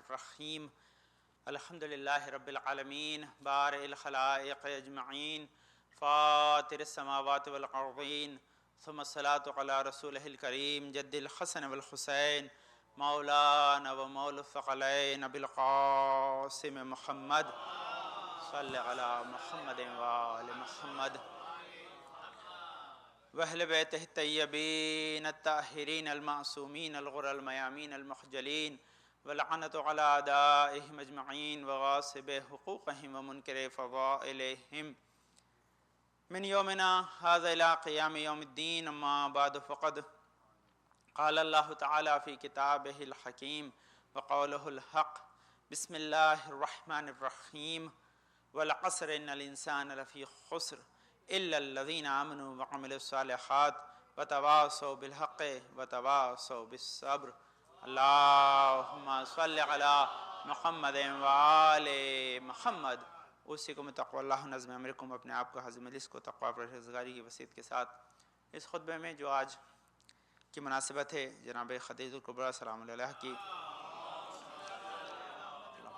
الرحیم الحمد للہ رب العالمین بارئ الخلائق اجمعین فاطر السماوات والارضین ثم الصلاة علی رسولہ الکریم جد الحسن والحسین مولانا و مولا الثقلین ابی القاسم محمد صلی علی محمد وآل محمد وأهل بيته الطيبين الطاهرين المعصومين الغر الميامين المخجلين واللعنة على أعدائهم أجمعين وغاصب حقوقهم ومنكر فضائلهم من يومنا هذا إلى قيام يوم الدين. أما بعد فقد قال الله تعالى في كتابه الحكيم وقوله الحق بسم الله الرحمن الرحيم والعصر إن الإنسان لفي خسر إلا الذين آمنوا وعملوا الصالحات وتواصوا بالحق وتواصوا بالصبر. اللهم صل على محمد وآل محمد. اوصیکم بتقوی اللہ نظم امرکم. اپنے آپ کو حاضر مجلس کو تقوی پرہیزگاری کی وصیت کے ساتھ اس خطبے میں جو آج کی مناسبت ہے جناب خدیجہ الکبریٰ سلام علیہ کی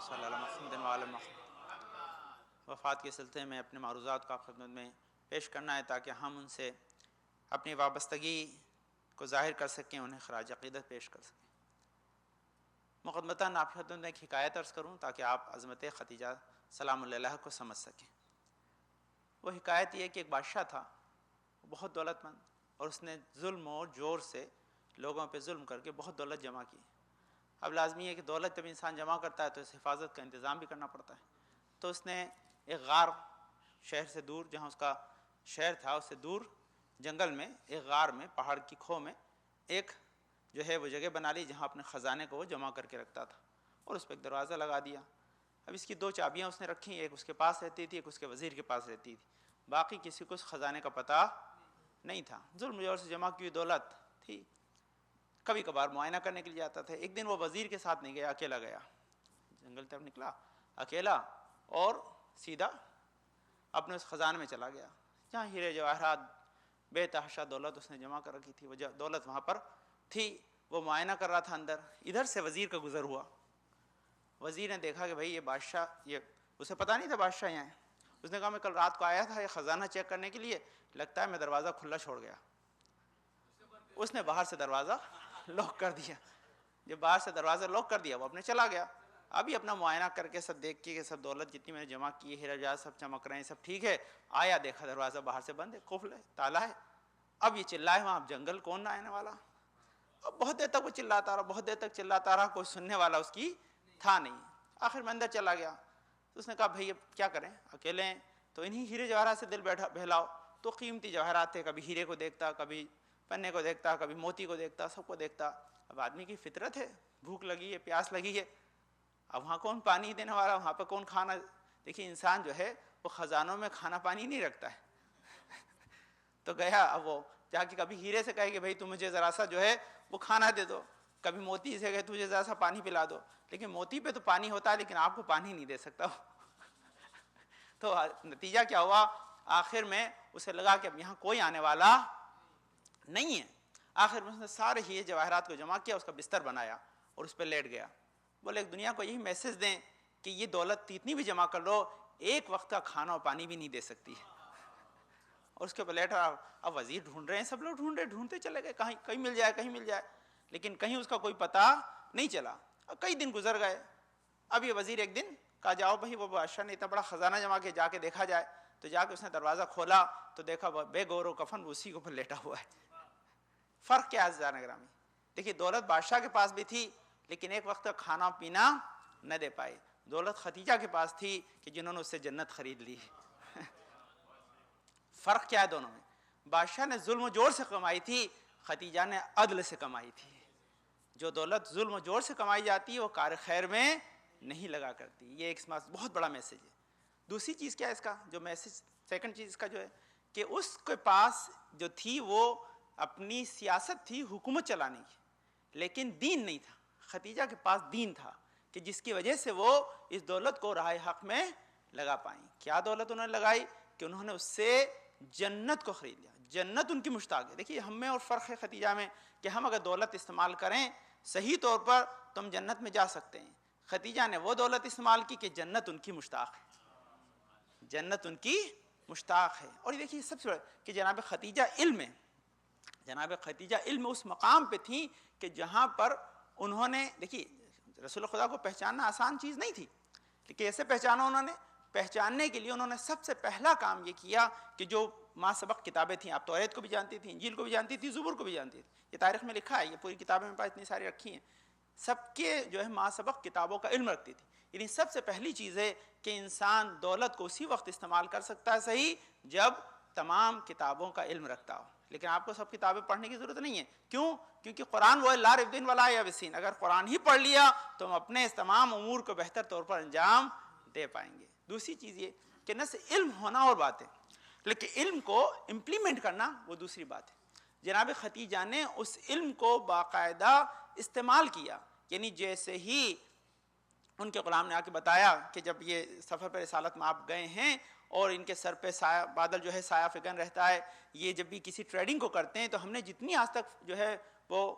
صلی اللہ محمد وآل محمد وفات کے سلسلے میں اپنے معروضات کا خدمت میں پیش کرنا ہے تاکہ ہم ان سے اپنی وابستگی کو ظاہر کر سکیں، انہیں خراج عقیدت پیش کر سکیں. مقدمتاً آپ کی خدمت میں ایک حکایت عرض کروں تاکہ آپ عظمت خدیجہ سلام علیہ کو سمجھ سکیں. وہ حکایت یہ کہ ایک بادشاہ تھا، بہت دولت مند، اور اس نے ظلم و جور سے لوگوں پہ ظلم کر کے بہت دولت جمع کی. اب لازمی ہے کہ دولت جب انسان جمع کرتا ہے تو اس حفاظت کا انتظام بھی کرنا پڑتا ہے. تو اس نے ایک غار، شہر سے دور، جہاں اس کا شہر تھا اس سے دور جنگل میں ایک غار میں، پہاڑ کی کھو میں ایک جو ہے وہ جگہ بنا لی جہاں اپنے خزانے کو وہ جمع کر کے رکھتا تھا، اور اس پہ ایک دروازہ لگا دیا. اب اس کی دو چابیاں اس نے رکھی، ایک اس کے پاس رہتی تھی، ایک اس کے وزیر کے پاس رہتی تھی. باقی کسی کو اس خزانے کا پتہ نہیں تھا. ظلم جور سے جمع کی ہوئی دولت تھی. کبھی کبھار معائنہ کرنے کے لیے جاتا تھا. ایک دن وہ وزیر کے ساتھ نہیں گیا، اکیلا گیا، جنگل طرف نکلا اکیلا، اور سیدھا اپنے اس خزانے میں چلا گیا جہاں ہیرے جواہرات بے تحاشا دولت اس نے جمع کر رکھی تھی. وہ دولت وہاں پر تھی. وہ معائنہ کر رہا تھا اندر. ادھر سے وزیر کا گزر ہوا. وزیر نے دیکھا کہ بھئی یہ بادشاہ، یہ اسے پتہ نہیں تھا بادشاہ یہاں ہے. اس نے کہا میں کل رات کو آیا تھا یہ خزانہ چیک کرنے کے لیے، لگتا ہے میں دروازہ کھلا چھوڑ گیا. اس نے باہر سے دروازہ لاک کر دیا. جب باہر سے دروازہ لاک کر دیا وہ اپنے چلا گیا. ابھی اپنا معائنہ کر کے سب دیکھ کے کہ سب دولت جتنی میں نے جمع کی ہے، ہیرا جواہرات سب چمک رہے ہیں، سب ٹھیک ہے. آیا دیکھا دروازہ باہر سے بند ہے، قفل ہے، تالا ہے. اب یہ چلائے وہاں، اب جنگل کون نہ آنے والا. اب بہت دیر تک وہ چلاتا رہا، بہت دیر تک چلاتا رہا، کوئی سننے والا اس کی تھا نہیں. آخر میں اندر چلا گیا. تو اس نے کہا بھئی اب کیا کریں، اکیلے ہیں تو انہی ہیرے جواہرات سے دل بہلاؤ. تو قیمتی جواہرات تھے، کبھی ہیرے کو دیکھتا، کبھی پنے کو دیکھتا، کبھی موتی کو دیکھتا، سب کو دیکھتا. اب آدمی کی فطرت ہے، بھوک لگی ہے، پیاس لگی ہے. اب وہاں کون پانی دینے والا، وہاں پہ کون کھانا. دیکھیے انسان جو ہے وہ خزانوں میں کھانا پانی نہیں رکھتا ہے. تو گیا. اب وہ جا کے کبھی ہیرے سے کہے کہ بھئی تم مجھے ذرا سا جو ہے وہ کھانا دے دو، کبھی موتی سے کہے تجھے ذرا سا پانی پلا دو. لیکن موتی پہ تو پانی ہوتا ہے لیکن آپ کو پانی نہیں دے سکتا. تو نتیجہ کیا ہوا، آخر میں اسے لگا کہ اب یہاں کوئی آنے والا نہیں ہے. آخر میں اس نے سارے ہی جواہرات کو جمع کیا، اس کا بستر بنایا اور اس پہ لیٹ گیا. بولے ایک دنیا کو یہی میسج دیں کہ یہ دولت اتنی بھی جمع کر لو، ایک وقت کا کھانا اور پانی بھی نہیں دے سکتی ہے. اور اس کے اوپر لیٹ رہا. اب وزیر ڈھونڈ رہے ہیں، سب لوگ ڈھونڈتے چلے گئے، کہیں مل جائے، کہیں مل جائے، لیکن کہیں اس کا کوئی پتہ نہیں چلا. اب کئی دن گزر گئے. اب یہ وزیر ایک دن کہا جاؤ بھائی وہ بادشاہ نے اتنا بڑا خزانہ جمع کیا، جا کے دیکھا جائے. تو جا کے اس نے دروازہ کھولا تو دیکھا بے گور و کفن اسی کے اوپر لیٹا ہوا ہے. فرق کیا ہے عزیزان گرامی؟ دیکھیے دولت بادشاہ کے پاس بھی تھی لیکن ایک وقت کا کھانا پینا نہ دے پائے. دولت خدیجہ کے پاس تھی کہ جنہوں نے اس سے جنت خرید لی. فرق کیا ہے دونوں میں؟ بادشاہ نے ظلم و جور سے کمائی تھی، خدیجہ نے عدل سے کمائی تھی. جو دولت ظلم و جور سے کمائی جاتی ہے وہ کار خیر میں نہیں لگا کرتی. یہ ایک بہت بڑا میسج ہے. دوسری چیز کیا ہے اس کا جو میسج، سیکنڈ چیز اس کا جو ہے کہ اس کے پاس جو تھی وہ اپنی سیاست تھی حکومت چلانے کی، لیکن دین نہیں تھا. خدیجہ کے پاس دین تھا کہ جس کی وجہ سے وہ اس دولت کو راہ حق میں لگا پائیں. کیا دولت انہوں نے لگائی کہ انہوں نے اس سے جنت کو خرید لیا. جنت ان کی مشتاق ہے. دیکھیے ہم میں اور فرق ہے خدیجہ میں کہ ہم اگر دولت استعمال کریں صحیح طور پر تو ہم جنت میں جا سکتے ہیں. خدیجہ نے وہ دولت استعمال کی کہ جنت ان کی مشتاق ہے، جنت ان کی مشتاق ہے۔ اور یہ دیکھیے سب سے بڑا کہ جناب خدیجہ علم ہے، جناب خدیجہ علم اس مقام پہ تھیں کہ جہاں پر انہوں نے، دیکھیے رسول خدا کو پہچاننا آسان چیز نہیں تھی، کہ کیسے پہچانا انہوں نے؟ پہچاننے کے لیے انہوں نے سب سے پہلا کام یہ کیا کہ جو ما سبق کتابیں تھیں، آپ توریت کو بھی جانتی تھیں، انجیل کو بھی جانتی تھی، زبور کو بھی جانتی تھی، یہ تاریخ میں لکھا ہے، یہ پوری کتابیں میرے پاس اتنی ساری رکھی ہیں، سب کے جو ہے ما سبق کتابوں کا علم رکھتی تھی۔ یعنی سب سے پہلی چیز ہے کہ انسان دولت کو اسی وقت استعمال کر سکتا ہے صحیح جب تمام کتابوں کا علم رکھتا ہو، لیکن آپ کو سب کتابیں پڑھنے کی ضرورت نہیں ہے، کیوں؟ کیونکہ قرآن وہ لا ریب ولا یابسین، اگر قرآن ہی پڑھ لیا تو ہم اپنے اس تمام امور کو بہتر طور پر انجام دے پائیں گے۔ دوسری چیز یہ کہ نہ صرف علم ہونا اور بات ہے، لیکن علم کو امپلیمنٹ کرنا وہ دوسری بات ہے۔ جناب خدیجہ نے اس علم کو باقاعدہ استعمال کیا، یعنی جیسے ہی ان کے غلام نے آ کے بتایا کہ جب یہ سفر پر رسالت میں آپ گئے ہیں اور ان کے سر پہ سایہ بادل جو ہے سایہ فگن رہتا ہے، یہ جب بھی کسی ٹریڈنگ کو کرتے ہیں تو ہم نے جتنی آج تک جو ہے وہ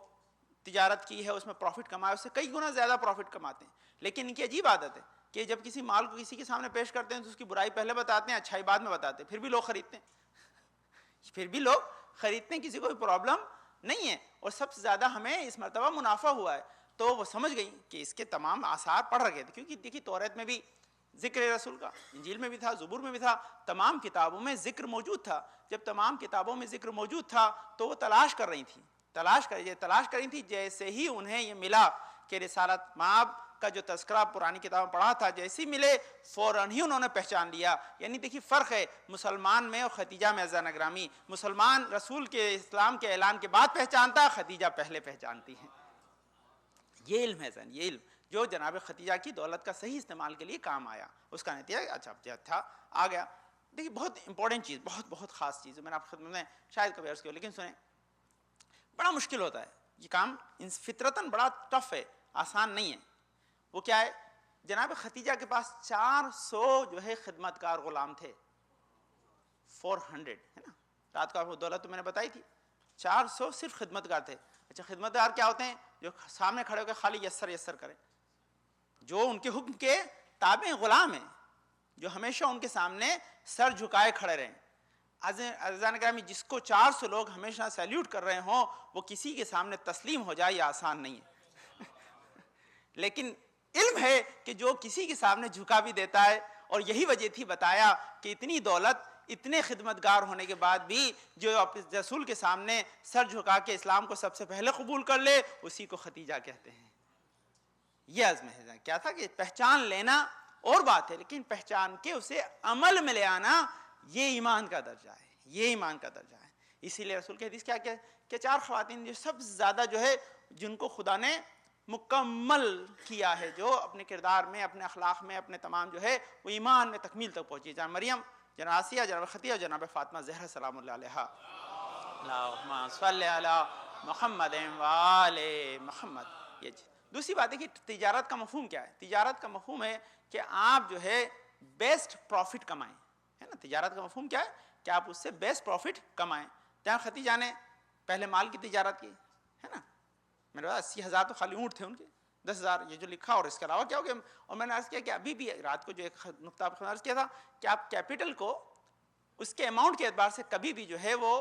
تجارت کی ہے اس میں پروفٹ کمایا اس سے کئی گنا زیادہ پروفٹ کماتے ہیں، لیکن ان کی عجیب عادت ہے کہ جب کسی مال کو کسی کے سامنے پیش کرتے ہیں تو اس کی برائی پہلے بتاتے ہیں، اچھائی بعد میں بتاتے ہیں، پھر بھی لوگ خریدتے ہیں، پھر بھی لوگ خریدتے ہیں، کسی کو پرابلم نہیں ہے۔ اور سب سے زیادہ ہمیں اس مرتبہ منافع ہوا ہے، تو وہ سمجھ گئی کہ اس کے تمام آثار پڑھ رکھے تھے، کیونکہ دیکھیے توریت میں بھی ذکر رسول کا، انجیل میں بھی تھا، زبور میں بھی تھا، تمام کتابوں میں ذکر موجود تھا۔ جب تمام کتابوں میں ذکر موجود تھا تو وہ تلاش کر رہی تھیں جیسے ہی انہیں یہ ملا کہ رسالت مآب کا جو تذکرہ پرانی کتاب میں پڑھا تھا جیسے ہی ملے فوراً ہی انہوں نے پہچان لیا۔ یعنی دیکھیے فرق ہے مسلمان میں اور خدیجہ میں عزیزان اگرامی، مسلمان رسول کے اسلام کے اعلان کے بعد پہچانتا، خدیجہ پہلے پہچانتی ہیں۔ یہ علم ہے زین، یہ علم جو جناب خدیجہ کی دولت کا صحیح استعمال کے لیے کام آیا، اس کا نتیجہ اچھا تھا آ گیا۔ دیکھیے بہت امپورٹنٹ چیز، بہت خاص چیز ہے، میں نے آپ خدمت میں شاید کبھی عرض کیا، لیکن سنیں بڑا مشکل ہوتا ہے یہ کام، فطرتاً بڑا ٹف ہے، آسان نہیں ہے۔ وہ کیا ہے؟ جناب خدیجہ کے پاس 400 جو ہے خدمتگار غلام تھے، 400 ہے نا، رات کو آپ کو دولت تو میں نے بتائی تھی، 400 صرف خدمتگار تھے۔ اچھا خدمتگار کیا ہوتے ہیں؟ جو سامنے کھڑے ہو کے خالی یسر کریں، جو ان کے حکم کے تابع غلام ہیں، جو ہمیشہ ان کے سامنے سر جھکائے کھڑے رہیں۔ عزیزان گرامی جس کو 400 لوگ ہمیشہ سیلیوٹ کر رہے ہوں وہ کسی کے سامنے تسلیم ہو جائے، یہ آسان نہیں ہے لیکن علم ہے کہ جو کسی کے سامنے جھکا بھی دیتا ہے، اور یہی وجہ تھی بتایا کہ اتنی دولت اتنے خدمتگار ہونے کے بعد بھی جو رسول کے سامنے سر جھکا کے اسلام کو سب سے پہلے قبول کر لے اسی کو خدیجہ کہتے ہیں۔ یہ عزم ہے، کیا تھا کہ پہچان لینا اور بات ہے، لیکن پہچان کے اسے عمل میں لے آنا یہ ایمان کا درجہ ہے، یہ ایمان کا درجہ ہے۔ اسی لیے رسول کی حدیث کیا کہ 4 خواتین جو سب سے زیادہ جو ہے جن کو خدا نے مکمل کیا ہے، جو اپنے کردار میں، اپنے اخلاق میں، اپنے تمام جو ہے وہ ایمان میں تکمیل تک پہنچی، جناب مریم، جناب آسیہ، جناب خدیجہ، جناب فاطمہ زہرا سلام اللہ علیہا۔ اللہم صلی علی محمد وآل محمد۔ یہ دوسری بات ہے کہ تجارت کا مفہوم کیا ہے؟ تجارت کا مفہوم ہے کہ آپ جو ہے بیسٹ پروفٹ کمائیں، ہے نا۔ تجارت کا مفہوم کیا ہے؟ کہ آپ اس سے بیسٹ پروفٹ کمائیں۔ جہاں خدیجہ نے پہلے مال کی تجارت کی، ہے نا، میرے پاس 80,000 تو خالی اونٹ تھے ان کے، 10,000 یہ جو لکھا، اور اس کے علاوہ کیا ہو گیا۔ اور میں نے عرض کیا کہ ابھی بھی رات کو جو ایک نقطہ آپ کو عرض کیا تھا کہ آپ کیپٹل کو اس کے اماؤنٹ کے اعتبار سے کبھی بھی جو ہے وہ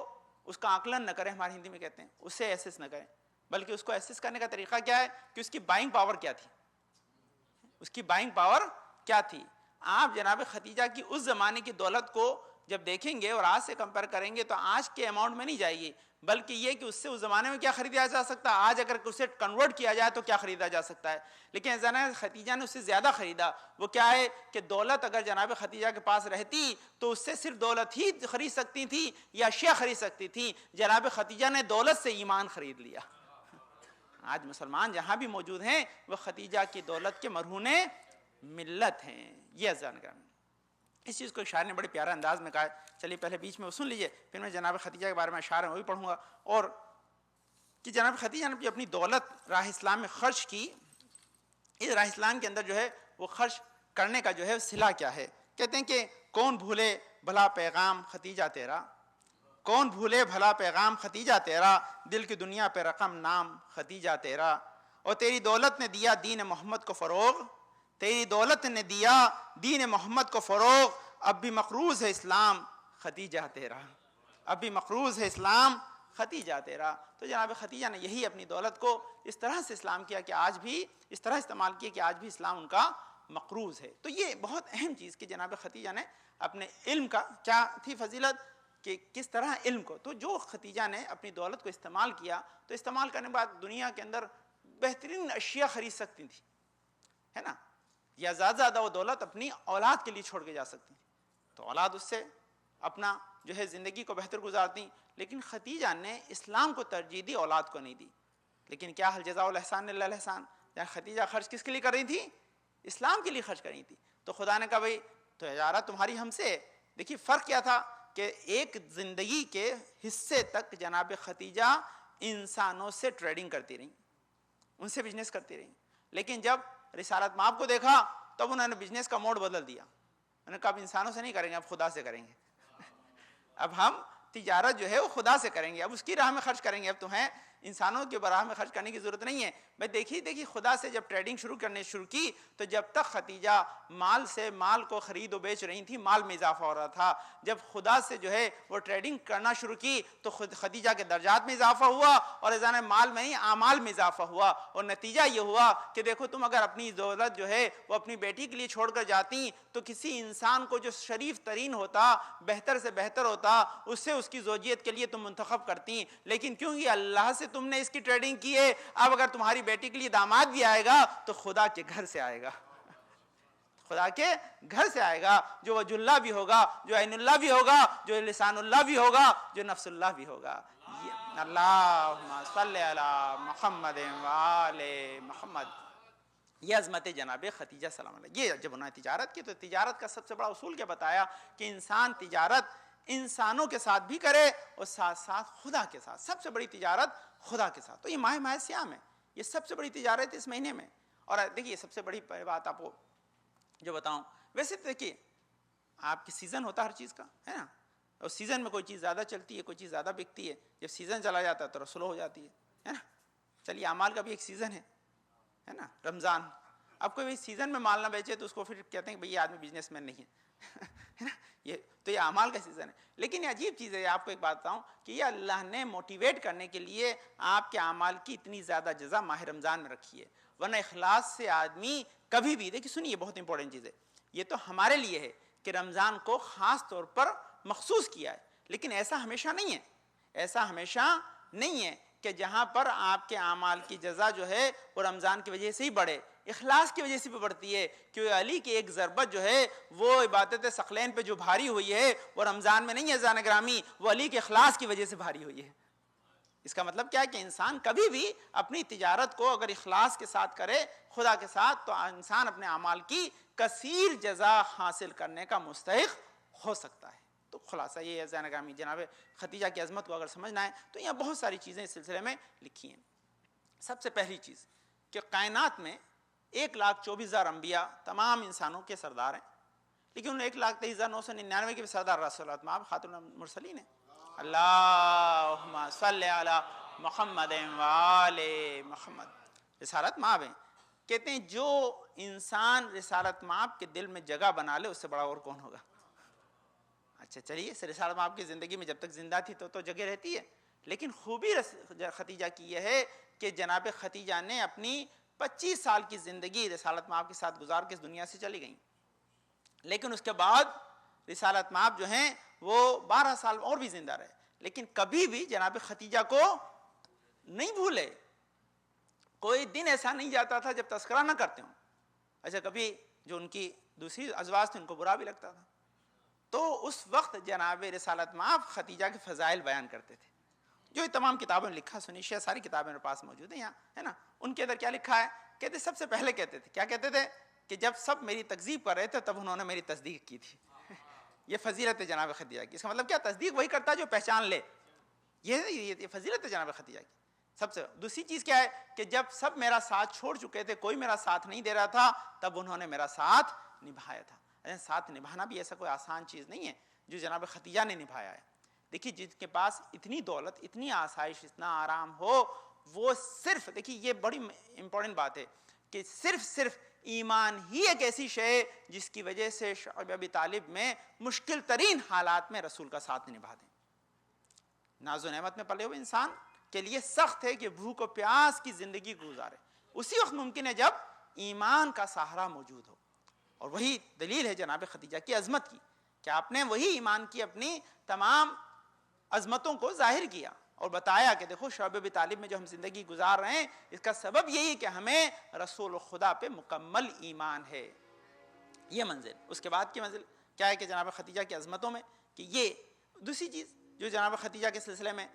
اس کا آکلن نہ کریں، ہمارے ہندی میں کہتے ہیں، اس سے ایسس نہ کریں، بلکہ اس کو ایسس کرنے کا طریقہ کیا ہے کہ اس کی بائنگ پاور کیا تھی، اس کی بائنگ پاور کیا تھی۔ آپ جناب خدیجہ کی اس زمانے کی دولت کو جب دیکھیں گے اور آج سے کمپیئر کریں گے تو آج کے اماؤنٹ میں نہیں جائے گی، بلکہ یہ کہ اس سے اس زمانے میں کیا خریدا جا سکتا ہے، آج اگر اسے کنورٹ کیا جائے تو کیا خریدا جا سکتا ہے۔ لیکن جناب خدیجہ نے اس سے زیادہ خریدا۔ وہ کیا ہے کہ دولت اگر جناب خدیجہ کے پاس رہتی تو اس سے صرف دولت ہی خرید سکتی تھی یا اشیاء خرید سکتی تھی، جناب خدیجہ نے دولت سے ایمان خرید لیا۔ آج مسلمان جہاں بھی موجود ہیں وہ خدیجہ کی دولت کے مرہون ملت ہیں۔ یہ عزیزان گرامی، اس چیز کو ایک شاعر نے بڑے پیارے انداز میں کہا ہے، چلیے پہلے بیچ میں وہ سن لیجئے، پھر میں جناب خدیجہ کے بارے میں اشعار ہیں وہ بھی پڑھوں گا، اور کہ جناب خدیجہ نے اپنی دولت راہ اسلام میں خرچ کی۔ اس راہ اسلام کے اندر جو ہے وہ خرچ کرنے کا جو ہے صلہ کیا ہے؟ کہتے ہیں کہ کون بھولے بھلا پیغام خدیجہ تیرا، کون بھولے بھلا پیغام خدیجہ تیرا، دل کی دنیا پہ رقم نام خدیجہ تیرا، اور تیری دولت نے دیا دین محمد کو فروغ، تیری دولت نے دیا دین محمد کو فروغ، اب بھی مقروض ہے اسلام ختیجہ تیرا، اب بھی مقروض ہے اسلام ختیجہ تیرا۔ تو جناب ختیجہ نے یہی اپنی دولت کو اس طرح سے اسلام کیا کہ آج بھی اس طرح استعمال کیا کہ آج بھی اسلام ان کا مقروض ہے۔ تو یہ بہت اہم چیز کہ جناب ختیجہ نے اپنے علم کا کیا تھی فضیلت کہ کس طرح علم کو، تو جو ختیجہ نے اپنی دولت کو استعمال کیا تو استعمال کرنے کے بعد دنیا کے اندر بہترین اشیاء خرید سکتی تھی، ہے نا، یا زیادہ وہ دولت اپنی اولاد کے لیے چھوڑ کے جا سکتی، تو اولاد اس سے اپنا جو ہے زندگی کو بہتر گزارتی۔ لیکن ختیجہ نے اسلام کو ترجیح دی، اولاد کو نہیں دی۔ لیکن کیا حل جزاء الاحسان الا الاحسان، ختیجہ خرچ کس کے لیے کر رہی تھی؟ اسلام کے لیے خرچ کر رہی تھی۔ تو خدا نے کہا بھائی تو تجارت تمہاری ہم سے ہے۔ دیکھیے فرق کیا تھا کہ ایک زندگی کے حصے تک جناب ختیجہ انسانوں سے ٹریڈنگ کرتی رہی، ان سے بزنس کرتی رہی، لیکن جب رسالت مآب کو دیکھا تب انہوں نے بزنس کا موڈ بدل دیا، انہوں نے کہا اب انسانوں سے نہیں کریں گے، اب خدا سے کریں گے، اب ہم تجارت جو ہے وہ خدا سے کریں گے، اب اس کی راہ میں خرچ کریں گے، اب تمہیں انسانوں کے براہ میں خرچ کرنے کی ضرورت نہیں ہے۔ میں دیکھی خدا سے جب ٹریڈنگ کرنے شروع کی تو جب تک ختیجہ مال سے مال کو خرید و بیچ رہی تھی مال میں اضافہ ہو رہا تھا، جب خدا سے جو ہے وہ ٹریڈنگ کرنا شروع کی تو ختیجہ کے درجات میں اضافہ ہوا اور ازان مال میں نہیں اعمال میں اضافہ ہوا، اور نتیجہ یہ ہوا کہ دیکھو تم اگر اپنی دولت جو ہے وہ اپنی بیٹی کے لیے چھوڑ کر جاتی تو کسی انسان کو جو شریف ترین ہوتا، بہتر سے بہتر ہوتا، اس سے اس کی زوجیت کے لیے تم منتخب کرتی، لیکن کیونکہ اللہ سے تم نے اس کی ٹریڈنگ کی ہے، اب اگر تمہاری بیٹی کے لیے داماد بھی آئے گا تو خدا کے گھر سے آئے گا، خدا کے گھر سے آئے گا، جو وجہ اللہ بھی ہوگا، جو عین اللہ بھی ہوگا، جو لسان اللہ بھی ہوگا، جو نفس اللہ بھی ہوگا۔ اللہم صلی علی محمد وآل محمد۔ یہ عظمت جناب ختیجہ سلام علیہ۔ یہ جب انہوں نے تجارت کی تو تجارت کا سب سے بڑا اصول کیا بتایا کہ انسان تجارت انسانوں کے ساتھ بھی کرے اور ساتھ ساتھ خدا کے ساتھ، سب سے بڑی تجارت خدا کے ساتھ۔ تو یہ ماہ سیام ہے، یہ سب سے بڑی تجارت اس مہینے میں۔ اور دیکھیے سب سے بڑی بات آپ کو جو بتاؤں، ویسے تو دیکھیے آپ کی سیزن ہوتا ہے ہر چیز کا، ہے نا، اور سیزن میں کوئی چیز زیادہ چلتی ہے، کوئی چیز زیادہ بکتی ہے، جب سیزن چلا جاتا ہے تو سلو ہو جاتی ہے نا۔ چلیے اعمال کا بھی ایک سیزن ہے نا، رمضان، اب کوئی سیزن میں مال نہ بیچے تو اس کو پھر کہتے ہیں کہ بھئی یہ آدمی بزنس مین نہیں ہے نا، یہ تو یہ اعمال کا سیزن ہے۔ لیکن یہ عجیب چیز ہے، آپ کو ایک بات بتاؤں کہ یہ اللہ نے موٹیویٹ کرنے کے لیے آپ کے اعمال کی اتنی زیادہ جزا ماہ رمضان میں رکھی ہے، ورنہ اخلاص سے آدمی کبھی بھی، دیکھیے سنیے بہت امپورٹنٹ چیز ہے، یہ تو ہمارے لیے ہے کہ رمضان کو خاص طور پر مخصوص کیا ہے، لیکن ایسا ہمیشہ نہیں ہے، ایسا ہمیشہ نہیں ہے کہ جہاں پر آپ کے اعمال کی جزا جو ہے وہ رمضان کی وجہ سے ہی بڑھے، اخلاص کی وجہ سے بھی بڑھتی ہے، کہ علی کی ایک ضربت جو ہے وہ عبادت ثقلین پہ جو بھاری ہوئی ہے وہ رمضان میں نہیں ہے عزیزان گرامی، وہ علی کے اخلاص کی وجہ سے بھاری ہوئی ہے۔ اس کا مطلب کیا ہے کہ انسان کبھی بھی اپنی تجارت کو اگر اخلاص کے ساتھ کرے خدا کے ساتھ تو انسان اپنے اعمال کی کثیر جزا حاصل کرنے کا مستحق ہو سکتا ہے۔ تو خلاصہ یہ ہے عزیزان گرامی، جناب ختیجہ کی عظمت کو اگر سمجھنا ہے تو یہاں بہت ساری چیزیں اس سلسلے میں لکھی ہیں۔ سب سے پہلی چیز کہ کائنات میں 1,24,000 انبیاء تمام انسانوں کے سردار ہیں، لیکن ان 1,23,999 کے بھی سردار رسولات مآب خاتون المرسلین ہیں۔ اللہم صلی علی محمد وآل محمد۔ رسالت مآب ہیں، کہتے ہیں جو انسان رسالت مآب کے دل میں جگہ بنا لے اس سے بڑا اور کون ہوگا۔ اچھا چلیے، رسالت مآب کی زندگی میں جب تک زندہ تھی تو جگہ رہتی ہے، لیکن خوبی ختیجہ کی یہ ہے کہ جناب ختیجہ نے اپنی 25 سال کی زندگی رسالت مآب کے ساتھ گزار کے اس دنیا سے چلی گئیں، لیکن اس کے بعد رسالت مآب جو ہیں وہ 12 سال اور بھی زندہ رہے، لیکن کبھی بھی جناب ختیجہ کو نہیں بھولے، کوئی دن ایسا نہیں جاتا تھا جب تذکرہ نہ کرتے ہوں۔ اچھا کبھی جو ان کی دوسری ازواج تھی ان کو برا بھی لگتا تھا، تو اس وقت جناب رسالت مآب ختیجہ کے فضائل بیان کرتے تھے، جو تمام کتابوں میں لکھا سنی شیعہ ساری کتابیں میرے پاس موجود ہیں یہاں، ہے نا۔ ان کے اندر کیا لکھا ہے، کہتے سب سے پہلے کہتے تھے، کیا کہتے تھے کہ جب سب میری تکذیب کر رہے تھے تب انہوں نے میری تصدیق کی تھی۔ یہ فضیلت ہے جناب ختیجہ کی، اس کا مطلب کیا، تصدیق وہی کرتا ہے جو پہچان لے، یہ فضیلت ہے جناب ختیجہ کی۔ سب سے دوسری چیز کیا ہے کہ جب سب میرا ساتھ چھوڑ چکے تھے، کوئی میرا ساتھ نہیں دے رہا تھا، تب انہوں نے میرا ساتھ نبھایا تھا۔ ساتھ نبھانا بھی ایسا کوئی آسان چیز نہیں ہے جو جناب ختیجہ نے نبھایا ہے۔ دیکھیے جس کے پاس اتنی دولت، اتنی آسائش، اتنا آرام ہو، وہ صرف، دیکھیے یہ بڑی امپورٹنٹ بات ہے کہ صرف ایمان ہی ایک ایسی شے جس کی وجہ سے شعیب ابی طالب میں مشکل ترین حالات میں رسول کا ساتھ نبھا دیں. ناز و نعمت میں پلے ہوئے انسان کے لیے سخت ہے کہ بھوک و پیاس کی زندگی گزارے. اسی وقت ممکن ہے جب ایمان کا سہارا موجود ہو. اور وہی دلیل ہے جناب خدیجہ کی عظمت کی کہ آپ نے وہی ایمان کی اپنی تمام عظمتوں کو ظاہر کیا اور بتایا کہ دیکھو شعیب ابی طالب میں جو ہم زندگی گزار رہے ہیں اس کا سبب یہی کہ ہمیں رسول خدا پہ مکمل ایمان ہے. یہ منزل. اس کے بعد کی منزل کیا ہے کہ جناب خدیجہ کی عظمتوں میں کہ یہ دوسری چیز جو جناب خدیجہ کے سلسلے میں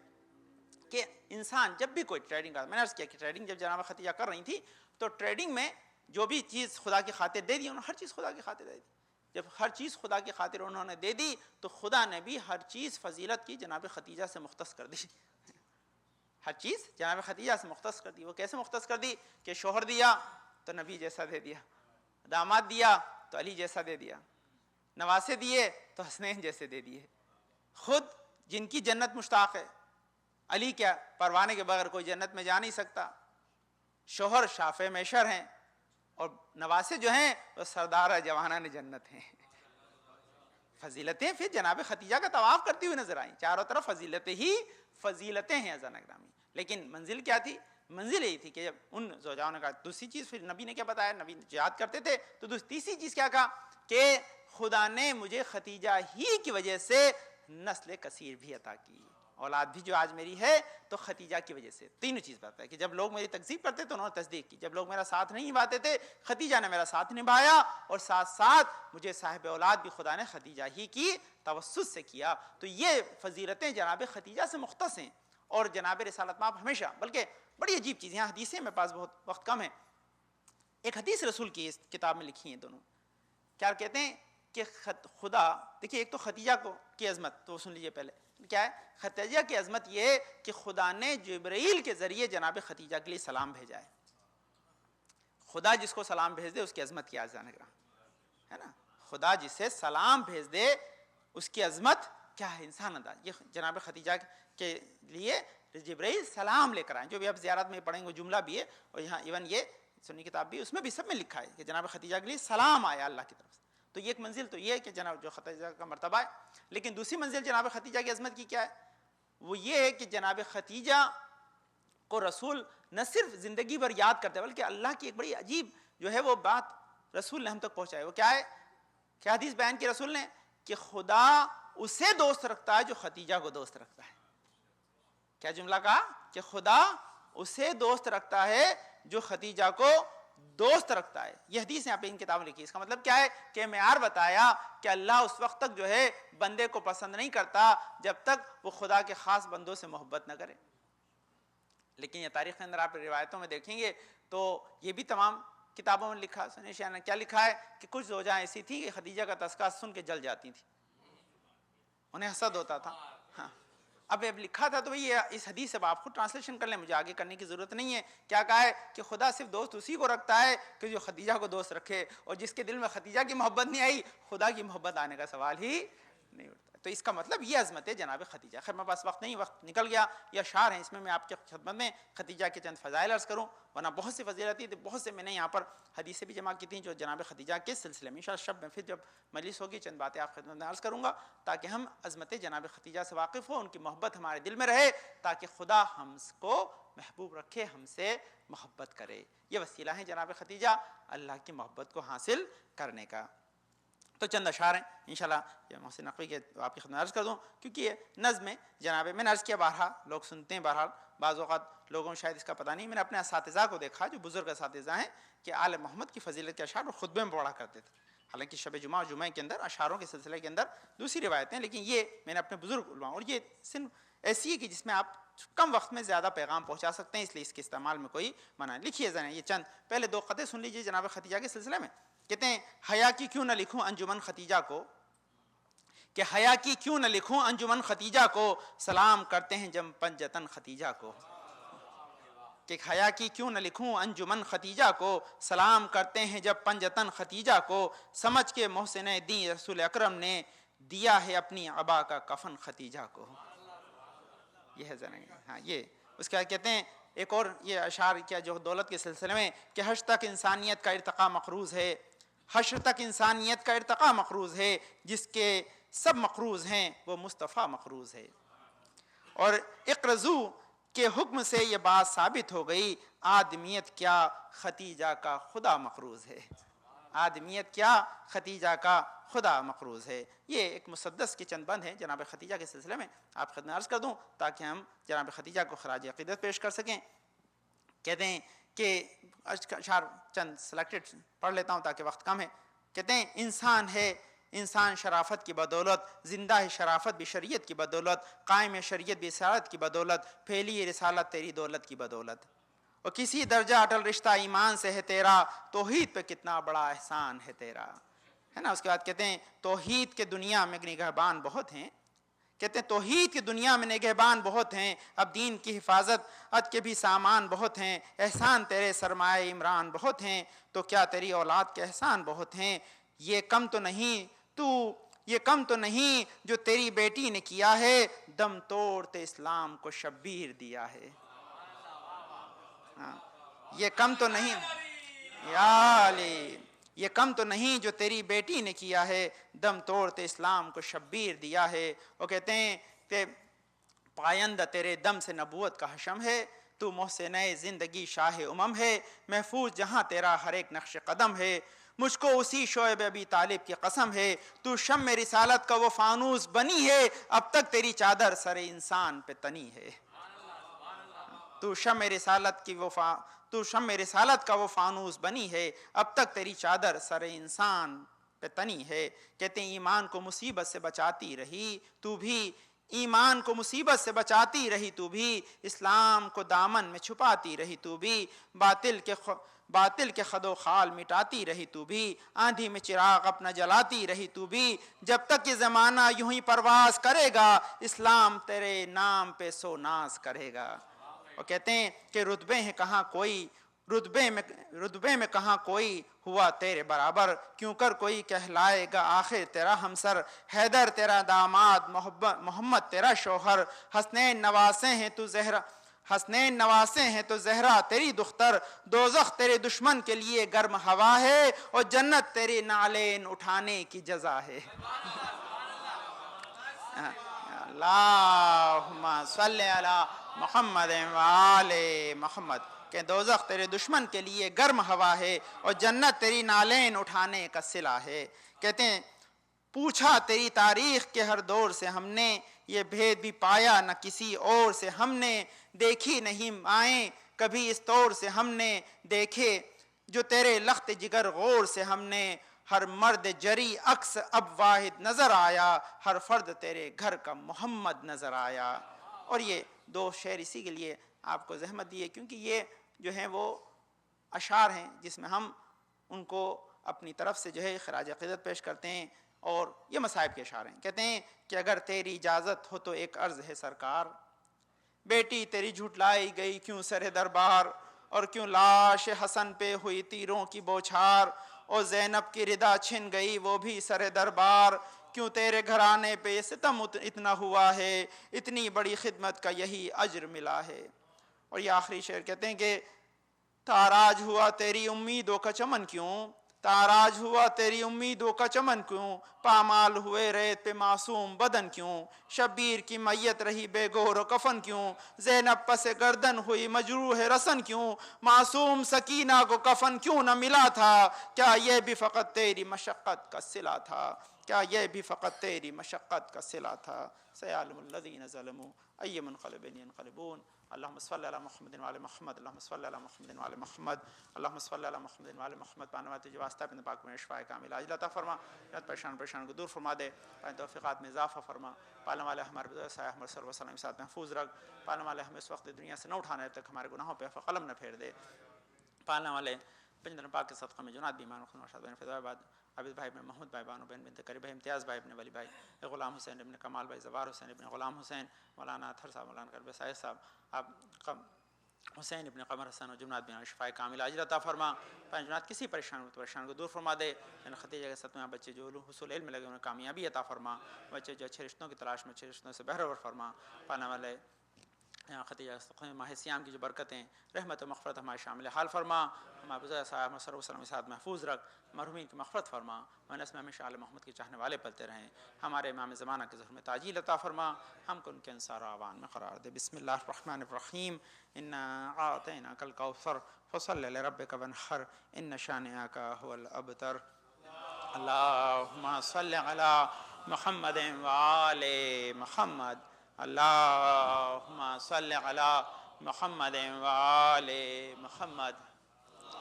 کہ انسان جب بھی کوئی ٹریڈنگ کا، میں نے عرض کیا کہ ٹریڈنگ جب جناب خدیجہ کر رہی تھی تو ٹریڈنگ میں جو بھی چیز خدا کی خاطر دے دی انہوں نے ہر چیز خدا کی خاطر دے دی. جب ہر چیز خدا کی خاطر انہوں نے دے دی تو خدا نے بھی ہر چیز فضیلت کی جناب خدیجہ سے مختص کر دی. ہر چیز جناب خدیجہ سے مختص کر دی. وہ کیسے مختص کر دی کہ شوہر دیا تو نبی جیسا دے دیا، داماد دیا تو علی جیسا دے دیا، نواسے دیے تو حسنین جیسے دے دیے. خود جن کی جنت مشتاق ہے، علی کیا پروانے کے بغیر کوئی جنت میں جا نہیں سکتا، شوہر شافع میشر ہیں، اور نواسے جو ہیں وہ سردار جوانان جنت ہیں. فضیلتیں پھر جناب خدیجہ کا طواف کرتی ہوئی نظر آئیں. چاروں طرف فضیلتیں ہی فضیلتیں ہیں عزیزان گرامی. لیکن منزل کیا تھی؟ منزل یہی تھی کہ جب ان زوجاؤں نے کہا دوسری چیز، پھر نبی نے کیا بتایا؟ نبی جہاد کرتے تھے تو تیسری چیز کیا کہا کہ خدا نے مجھے خدیجہ ہی کی وجہ سے نسل کثیر بھی عطا کی، اولاد بھی جو آج میری ہے تو خدیجہ کی وجہ سے. تینوں چیز بات ہے کہ جب لوگ میری تکذیب کرتے تو انہوں نے تصدیق کی، جب لوگ میرا ساتھ نہیں نبھاتے تھے خدیجہ نے میرا ساتھ نبھایا، اور ساتھ ساتھ مجھے صاحب اولاد بھی خدا نے خدیجہ ہی کی توسط سے کیا. تو یہ فضیلتیں جناب خدیجہ سے مختص ہیں. اور جناب رسالت مآب ہمیشہ، بلکہ بڑی عجیب چیز، یہاں حدیثیں میرے پاس بہت وقت کم ہے، ایک حدیث رسول کی اس کتاب میں لکھی ہیں دونوں. کیا کہتے ہیں کہ خدا، دیکھیے ایک تو خدیجہ کو کی عظمت تو سن لیجئے پہلے کیا ہے. خدیجہ کی عظمت یہ ہے کہ خدا نے جبرائیل کے ذریعے جناب خدیجہ کے لیے سلام بھیجا ہے. خدا جس کو سلام بھیج دے اس کی عظمت کیا ہے نا. خدا جسے سلام بھیج دے اس کی عظمت کیا ہے، انسان انداز. یہ جناب خدیجہ کے لیے جبرائیل سلام لے کر آئے، جو بھی اب زیارت میں پڑھیں گے وہ جملہ بھی ہے، اور یہاں ایون یہ سنی کتاب بھی اس میں بھی سب میں لکھا ہے کہ جناب خدیجہ کے لیے سلام آیا اللہ کی طرف سے. تو یہ ایک منزل تو یہ ہے کہ جناب جو خدیجہ کا مرتبہ ہے. لیکن دوسری منزل جناب خدیجہ کی عظمت کی کیا ہے؟ وہ یہ ہے کہ جناب خدیجہ کو رسول نہ صرف زندگی بھر یاد کرتے بلکہ اللہ کی ایک بڑی عجیب جو ہے وہ بات رسول نے ہم تک پہنچائی. وہ کیا ہے؟ کیا حدیث بیان کی رسول نے کہ خدا اسے دوست رکھتا ہے جو خدیجہ کو دوست رکھتا ہے. کیا جملہ کہا کہ خدا اسے دوست رکھتا ہے جو خدیجہ کو دوست رکھتا ہے. یہ حدیث یہاں پہ ان کتابوں لکھی. اس کا مطلب کیا ہے کہ معیار بتایا کہ اللہ اس وقت تک جو ہے بندے کو پسند نہیں کرتا جب تک وہ خدا کے خاص بندوں سے محبت نہ کرے. لیکن یہ تاریخ کے اندر آپ روایتوں میں دیکھیں گے تو یہ بھی تمام کتابوں میں لکھا. سنی شاہ نے کیا لکھا ہے کہ کچھ زوجاں ایسی تھیں کہ خدیجہ کا تذکرہ سن کے جل جاتی تھیں، انہیں حسد ہوتا تھا. ہاں اب لکھا تھا تو یہ اس حدیث سے آپ خود ٹرانسلیشن کر لیں، مجھے آگے کرنے کی ضرورت نہیں ہے. کیا کہا ہے کہ خدا صرف دوست اسی کو رکھتا ہے کہ جو خدیجہ کو دوست رکھے، اور جس کے دل میں خدیجہ کی محبت نہیں آئی خدا کی محبت آنے کا سوال ہی نہیں اٹھتا. تو اس کا مطلب یہ عظمت ہے جناب خدیجہ. خیر میرے پاس وقت نہیں، وقت نکل گیا. یہ اشعار ہیں، اس میں آپ کی خدمت میں خدیجہ کے چند فضائل عرض کروں، ورنہ بہت سی فضیلتیں تھیں، بہت سے میں نے یہاں پر حدیثیں بھی جمع کی تھیں جو جناب خدیجہ کے سلسلے میں. انشاءاللہ شب میں پھر جب مجلس ہوگی چند باتیں آپ خدمت میں عرض کروں گا تاکہ ہم عظمت جناب خدیجہ سے واقف ہوں، ان کی محبت ہمارے دل میں رہے، تاکہ خدا ہم کو محبوب رکھے، ہم سے محبت کرے. یہ وسیلہ ہیں جناب خدیجہ اللہ کی محبت کو حاصل کرنے کا. تو چند اشعار ہیں انشاءاللہ یہ محسن نقوی کے آپ کی خدمت عرض کر دوں، کیونکہ یہ نظم ہے جناب. میں نے عرض کیا بہرحال لوگ سنتے ہیں، بہرحال بعض اوقات لوگوں کو شاید اس کا پتہ نہیں. میں نے اپنے اساتذہ کو دیکھا جو بزرگ اساتذہ ہیں کہ آل محمد کی فضیلت کے اشعار اور خطبے میں پڑھا کرتے تھے. حالانکہ شب جمعہ اور جمعہ کے اندر اشعاروں کے سلسلے کے اندر دوسری روایتیں، لیکن یہ میں نے اپنے بزرگ علماء، اور یہ صنف ایسی ہے کہ جس میں آپ کم وقت میں زیادہ پیغام پہنچا سکتے ہیں، اس لیے اس کے استعمال میں کوئی منع نہیں. لکھیے ذرا یہ چند پہلے دو قطعے سن لیجیے جناب خدیجہ کے سلسلے میں. کہتے ہیں حیا کی کیوں نہ لکھوں انجمن خدیجہ کو، کہ حیا کی کیوں نہ لکھوں انجمن خدیجہ کو، سلام کرتے ہیں جب پنجتن خدیجہ کو. کہ حیا کی کیوں نہ لکھوں انجمن خدیجہ کو، سلام کرتے ہیں جب پنجتن خدیجہ کو، سمجھ کے محسن دین رسول اکرم نے دیا ہے اپنی عبا کا کفن خدیجہ کو. یہ ہے ذرا ہاں یہ اس کا کہتے ہیں ایک اور یہ اشعار کیا جو دولت کے سلسلے میں کہ حشر تک انسانیت کا ارتقاء مقروض ہے، حشر تک انسانیت کا ارتقاء مقروض ہے، جس کے سب مقروض ہیں وہ مصطفیٰ مقروض ہے۔ اور اقرضو کے حکم سے یہ بات ثابت ہو گئی، آدمیت کیا ختیجہ کا خدا مقروض ہے، آدمیت کیا ختیجہ کا خدا مقروض ہے۔ یہ ایک مسدس کے چند بند ہیں جناب ختیجہ کے سلسلے میں، آپ خدمت عرض کر دوں تاکہ ہم جناب ختیجہ کو خراج عقیدت پیش کر سکیں۔ کہتے ہیں کہ اشعار چند سلیکٹڈ پڑھ لیتا ہوں تاکہ وقت کم ہے۔ کہتے ہیں انسان ہے، انسان شرافت کی بدولت، زندہ ہے شرافت بھی شریعت کی بدولت، قائم ہے شریعت بھی رسالت کی بدولت، پھیلی ہے رسالت تیری دولت کی بدولت، اور کسی درجہ اٹل رشتہ ایمان سے ہے تیرا، توحید پہ کتنا بڑا احسان ہے تیرا، ہے نا۔ اس کے بعد کہتے ہیں توحید کے دنیا میں نگہبان بہت ہیں، کہتے ہیں توحید کی دنیا میں نگہبان بہت ہیں، اب دین کی حفاظت کے بھی سامان بہت ہیں، احسان تیرے سرمایہ عمران بہت ہیں، تو کیا تیری اولاد کے احسان بہت ہیں، یہ کم تو نہیں جو تیری بیٹی نے کیا ہے، دم توڑتے اسلام کو شبیر دیا ہے۔ یہ کم تو نہیں یا علی، یہ کم تو نہیں جو تیری بیٹی نے کیا ہے، دم توڑتے اسلام کو شبیر دیا ہے۔ وہ کہتے ہیں کہ پائندہ تیرے دم سے نبوت کا حشم ہے، تو محسن زندگی شاہ امم ہے، محفوظ جہاں تیرا ہر ایک نقش قدم ہے، مجھ کو اسی شعیب ابی طالب کی قسم ہے، تو شمع رسالت کا وہ فانوس بنی ہے، اب تک تیری چادر سر انسان پہ تنی ہے۔ تو شمع رسالت کا وہ فانوس بنی ہے، اب تک تیری چادر سر انسان پہ تنی ہے۔ کہتے ہیں ایمان کو مصیبت سے بچاتی رہی تو بھی، ایمان کو مصیبت سے بچاتی رہی تو بھی، اسلام کو دامن میں چھپاتی رہی تو بھی، باطل کے خد و خال مٹاتی رہی تو بھی، آندھی میں چراغ اپنا جلاتی رہی تو بھی، جب تک یہ زمانہ یوں ہی پرواز کرے گا، اسلام تیرے نام پہ سو ناز کرے گا۔ اور کہتے ہیں کہ رتبے میں کہاں کوئی ہوا تیرے برابر، کیوں کر کوئی کہلائے گا آخر تیرا ہمسر، حیدر تیرا داماد، محمد تیرا شوہر، حسنین نواسے ہیں تو زہرا تیری دختر، دوزخ تیرے دشمن کے لیے گرم ہوا ہے، اور جنت تیرے نالین اٹھانے کی جزا ہے۔ اللہم صلی علی محمد وآل محمد، کہ دوزخ تیرے دشمن کے لیے گرم ہوا ہے، اور جنت تیری نالین اٹھانے کا صلہ ہے۔ کہتے ہیں پوچھا تیری تاریخ کے ہر دور سے ہم نے، یہ بھید بھی پایا نہ کسی اور سے ہم نے، دیکھی نہیں مائیں کبھی اس طور سے ہم نے، دیکھے جو تیرے لخت جگر غور سے ہم نے، ہر مرد جری عکس اب واحد نظر آیا، ہر فرد تیرے گھر کا محمد نظر آیا۔ اور یہ دو شعر اسی کے لیے آپ کو زحمت دی ہے، کیونکہ یہ جو ہیں وہ اشعار ہیں جس میں ہم ان کو اپنی طرف سے جو ہے خراج عقیدت پیش کرتے ہیں، اور یہ مصائب کے اشعار ہیں۔ کہتے ہیں کہ اگر تیری اجازت ہو تو ایک عرض ہے سرکار، بیٹی تیری جھٹلائی گئی کیوں سر دربار، اور کیوں لاش حسن پہ ہوئی تیروں کی بوچھار، اور زینب کی ردا چھن گئی وہ بھی سر دربار، کیوں تیرے گھرانے پہ ستم اتنا ہوا ہے، اتنی بڑی خدمت کا یہی اجر ملا ہے۔ اور یہ آخری شعر کہتے ہیں کہ تاراج ہوا تیری امیدوں کا چمن کیوں، تاراج ہوا تیری امیدوں کا چمن کیوں، پامال ہوئے ریت پہ معصوم بدن کیوں، شبیر کی میت رہی بے گور و کفن کیوں، زینب پس گردن ہوئی مجروح رسن کیوں، معصوم سکینہ کو کفن کیوں نہ ملا تھا، کیا یہ بھی فقط تیری مشقت کا صلہ تھا، کیا یہ بھی فقط تیری مشقت کا صلہ تھا۔ سیعلم الذین ظلموا ای منقلب ینقلبون۔ اللہم صلی علی محمد وعلی محمد، اللہم صلی علی محمد وعلی محمد، اللہم صلی علی محمد وعلی محمد۔ پانوات جو واسطہ اپنے پاک میں شفاء کامل عاجل عطا فرما، پریشان کو دور فرما دے، توفیقات میں اضافہ فرما، پالنے والے ہمارے بزرگ سایہ ہمارے صلی اللہ علیہ وسلم ساتھ محفوظ رکھ، پالنے والے ہمیں اس وقت دنیا سے نہ اٹھانے تک ہمارے گناہوں پہ قلم نہ پھیر دے، پالنے والے پنجر پاک کے صدقہ میں جنات بیمان خون ورشاد بن فضائے بعد عابد بھائی ابن محمود بھائی بانو بن بنت قریب بھائی امتیاز بھائی ابن ولی بھائی غلام حسین ابن کمال بھائی زوار حسین ابن غلام حسین، مولانا اطہر صاحب، مولانا کرب سائد صاحب، آپ حسین ابن قمر حسین و جنات بیان شفاء کامل عاجل عطا فرما، جنات کسی پریشان کو دور فرما دے، ختیجہ کے ساتھ میں بچے جو حصول علم لگے انہیں کامیابی عطا فرما، بچے جو اچھے رشتوں کی تلاش میں اچھے رشتوں سے بہرور فرما، پانے والے خطیجہ ماہ سیام کی جو برکتیں رحمت و مغفرت ہمارے شامل حال فرما، ہمارے بزرگ صاحب صلی اللہ علیہ وسلم کے ساتھ محفوظ رکھ، مرحومین کی مغفرت فرما، ونس میں ہمیشہ آل محمد کے چاہنے والے پلتے رہیں، ہمارے امام زمانہ کے ظہور میں تعجیل عطا فرما، ہم کو ان کے انصار اعوان میں قرار دے۔ بسم اللہ الرحمن الرحیم، انا اعطیناک الکوثر فصل لربک وانحر ان شانئک هو الابتر۔ اللہم صل علی محمد وآل محمد، اللہم صل علی محمد وآل محمد،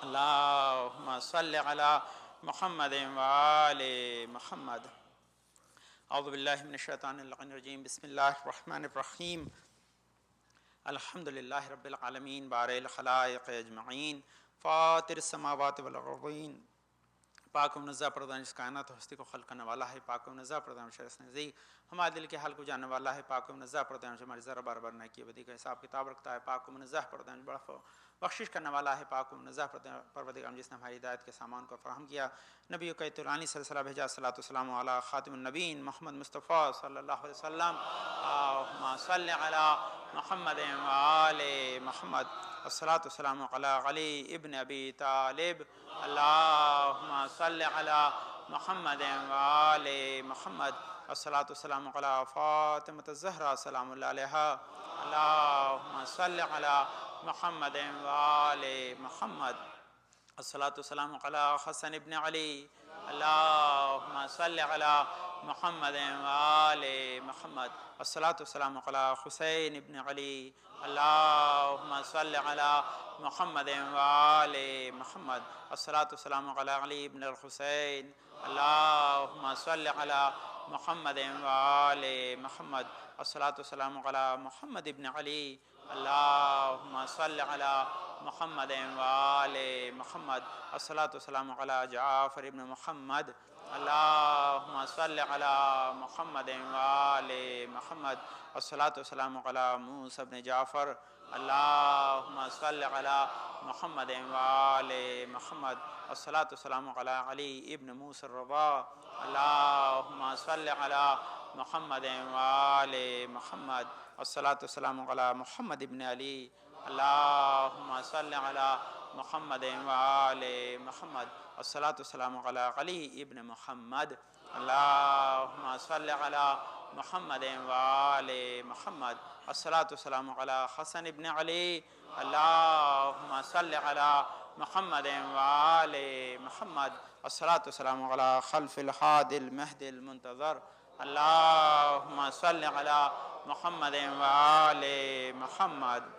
اللہم صل علی محمد وآل محمد۔ اعوذ باللہ من الشیطان اللعین الرجیم، بسم اللہ الرحمن الرحیم، الحمدللہ رب العالمین بارئ الخلائق اجمعین، فاطر السماوات والارضین، پاک و منزہ پردہ جس کائنات و ہستی کو خلق کرنے والا ہے، پاک و منزہ پردہ شرس نزی، ہمارے دل کے حال کو جاننے والا ہے، پاک و منزہ پردہ ہماری ذرہ بار بار نہ کیے بدی کا حساب کتاب رکھتا ہے، پاک و منزہ پردہ بڑا بخشش کرنے والا ہے، پاک و منزہ پروردگار جس نے ہماری ہدایت کے سامان کو فراہم کیا، نبی کا طولانی سلسلہ بھیجا، صلاۃ والسلام علی خاتم النبیین محمد مصطفیٰ صلی اللہ علیہ وسلم، اللہم صل علی محمد وآل محمد، الصلاۃ والسلام علی علی ابن ابی طالب، اللہم صل علی محمد وآل محمد، الصلاۃ والسلام علی فاطمۃ الزہرا سلام اللہ علیہا، اللہم صل علی محمد وآل محمد، الصلاۃ والسلام علی حسن ابن علی، اللہم صل علی محمد وآل محمد، الصلاۃ والسلام علی حسین ابن علی، اللہم صل علی محمد وآل محمد، الصلاۃ والسلام علی علی ابن الحسین، اللہم صل علی محمد وآل محمد، الصلاۃ والسلام علی محمد ابن علی، اللہم صل علی محمد وآل محمد، الصلاۃ والسلام علی جعفر ابن محمد، اللہم صل علی محمد وآل محمد، الصلاۃ والسلام علی موسیٰ ابن جعفر، اللہم صل علی محمد وآل محمد، الصلاۃ والسلام علی علی ابن موسیٰ الرضا، اللہم صل علی محمد وآل محمد، الصلاۃ والسلام علی محمد ابن علی، اللہم صل علی محمد وآل محمد، الصلاۃ والسلام علی علی ابن محمد، اللہم صل علی محمد وآل محمد، الصلاۃ والسلام علی حسن ابن علی، اللہم صل علی محمد وآل محمد، الصلاۃ والسلام علی خلف الحاد المہدی المنتظر، اللہم صل علی محمد وآل محمد،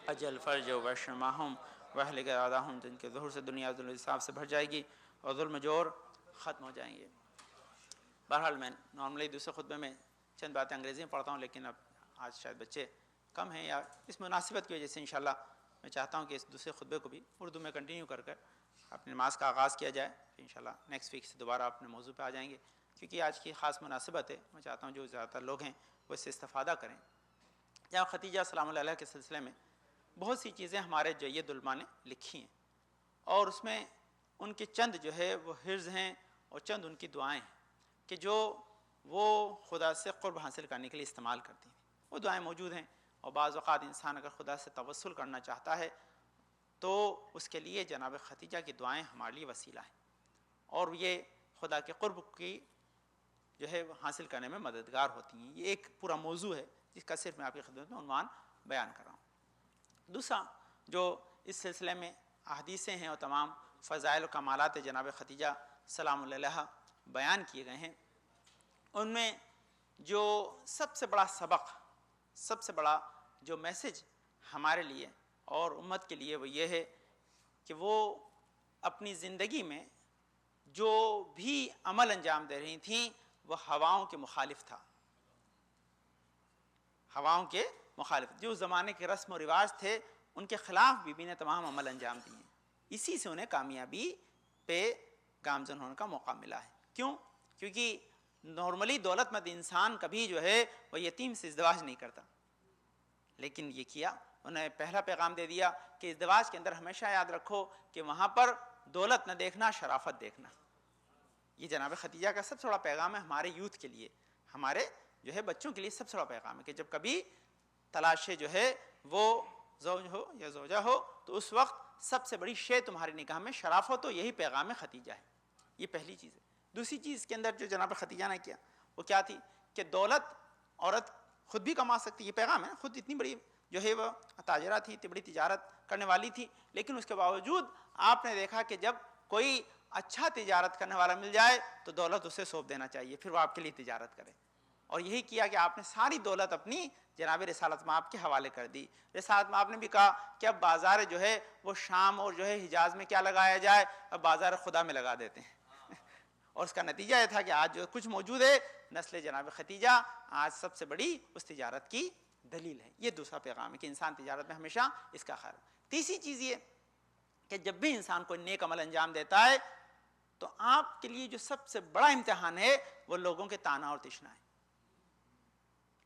اجل فرج و بشرماہم واہلک اعداہم، جن کے ظہور سے دنیا ظلم حساب سے بھر جائے گی اور ظلم جور ختم ہو جائیں گے۔ بہرحال میں نارملی دوسرے خطبے میں چند باتیں انگریزی میں پڑھتا ہوں، لیکن اب آج شاید بچے کم ہیں یا اس مناسبت کی وجہ سے انشاءاللہ میں چاہتا ہوں کہ اس دوسرے خطبے کو بھی اردو میں کنٹینیو کر اپنے نماز کا آغاز کیا جائے، انشاءاللہ نیکسٹ ویک سے دوبارہ اپنے موضوع پہ آ جائیں گے، کیونکہ آج کی خاص مناسبت ہے، میں چاہتا ہوں جو زیادہ تر لوگ ہیں وہ اس سے استفادہ کریں۔ جہاں خدیجہ سلام اللہ علیہ کے سلسلے میں بہت سی چیزیں ہمارے جید علماء نے لکھی ہیں، اور اس میں ان کے چند جو ہے وہ حرز ہیں اور چند ان کی دعائیں ہیں کہ جو وہ خدا سے قرب حاصل کرنے کے لیے استعمال کرتی ہیں، وہ دعائیں موجود ہیں، اور بعض اوقات انسان اگر خدا سے توسل کرنا چاہتا ہے تو اس کے لیے جناب خدیجہ کی دعائیں ہمارے لیے وسیلہ ہیں، اور یہ خدا کے قرب کی جو ہے حاصل کرنے میں مددگار ہوتی ہیں۔ یہ ایک پورا موضوع ہے جس کا صرف میں آپ کی خدمت میں عنوان بیان کر رہا ہوں۔ دوسرا جو اس سلسلے میں احادیثیں ہیں اور تمام فضائل و کمالات جناب خدیجہ سلام اللہ علیہ بیان کیے گئے ہیں، ان میں جو سب سے بڑا سبق، سب سے بڑا جو میسج ہمارے لیے اور امت کے لیے وہ یہ ہے کہ وہ اپنی زندگی میں جو بھی عمل انجام دے رہی تھیں وہ ہواؤں کے مخالف تھا، ہواؤں کے مخالف، جو زمانے کے رسم و رواج تھے ان کے خلاف بی بی نے تمام عمل انجام دیے، اسی سے انہیں کامیابی پہ گامزن ہونے کا موقع ملا ہے۔ کیوں؟ کیونکہ نارملی دولت مند انسان کبھی جو ہے وہ یتیم سے ازدواج نہیں کرتا، لیکن یہ کیا، انہیں پہلا پیغام دے دیا کہ ازدواج کے اندر ہمیشہ یاد رکھو کہ وہاں پر دولت نہ دیکھنا، شرافت دیکھنا۔ یہ جناب خدیجہ کا سب سے بڑا پیغام ہے ہمارے یوتھ کے لیے، ہمارے جو ہے بچوں کے لیے سب سے بڑا پیغام ہے کہ جب کبھی تلاشے جو ہے وہ زوج ہو یا زوجہ ہو تو اس وقت سب سے بڑی شے تمہارے نکاح میں شرافت ہو، تو یہی پیغام ختیجہ ہے. یہ پہلی چیز ہے. دوسری چیز کے اندر جو جناب ختیجہ نے کیا وہ کیا تھی کہ دولت عورت خود بھی کما سکتی. یہ پیغام ہے. خود اتنی بڑی جو ہے وہ تاجرہ تھی، اتنی بڑی تجارت کرنے والی تھی، لیکن اس کے باوجود آپ نے دیکھا کہ جب کوئی اچھا تجارت کرنے والا مل جائے تو دولت اسے سونپ دینا چاہیے، پھر وہ آپ کے لیے تجارت کرے. اور یہی کیا کہ آپ نے ساری دولت اپنی جناب رسالت مآب کے حوالے کر دی. رسالت مآب نے بھی کہا کہ اب بازار جو ہے وہ شام اور جو ہے حجاز میں کیا لگایا جائے، اب بازار خدا میں لگا دیتے ہیں. اور اس کا نتیجہ یہ تھا کہ آج جو کچھ موجود ہے نسل جناب ختیجہ آج سب سے بڑی اس تجارت کی دلیل ہے. یہ دوسرا پیغام ہے کہ انسان تجارت میں ہمیشہ اس کا خیر. تیسری چیز یہ کہ جب بھی انسان کوئی نیک عمل انجام دیتا ہے تو آپ کے لیے جو سب سے بڑا امتحان ہے وہ لوگوں کے تانا اور تشنا ہے.